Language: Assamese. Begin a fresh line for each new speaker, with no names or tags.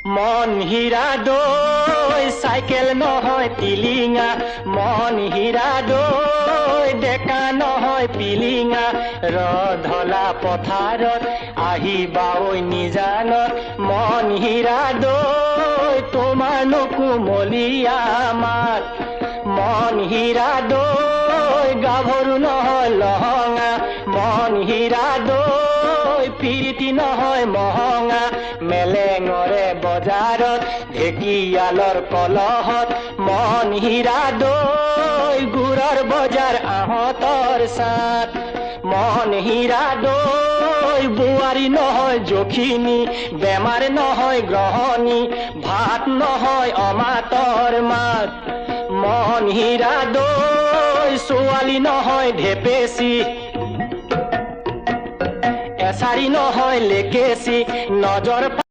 মন হীৰা দৈ চাইকেল নহয় টিলিঙা মন হীৰা দৈ ডেকা নহয় পিলিঙা ৰধলা পথাৰত আহিবা ঐ নিজানত মন হীৰা দৈ তোমাৰ নুকুমলীয়া মাত মন হীৰা দৈ গাভৰু নহয় লহঙা মন হীৰা দৈ পিৰিতি নহয় মহঙা মেলেঙৰে বজাৰত ঢেকিয়ালৰ কলহত মন হীৰা দৈ গুৰৰ বজাৰ আহঁতৰ চাত মন হীৰা দৈ বোৱাৰী নহয় জখিনী বেমাৰ নহয় গ্ৰহণী ভাত নহয় অমাতৰ মাত মন হীৰা দৈ ছোৱালী নহয় ঢেপেচি এছাৰি নহয় লেকেচি নজৰ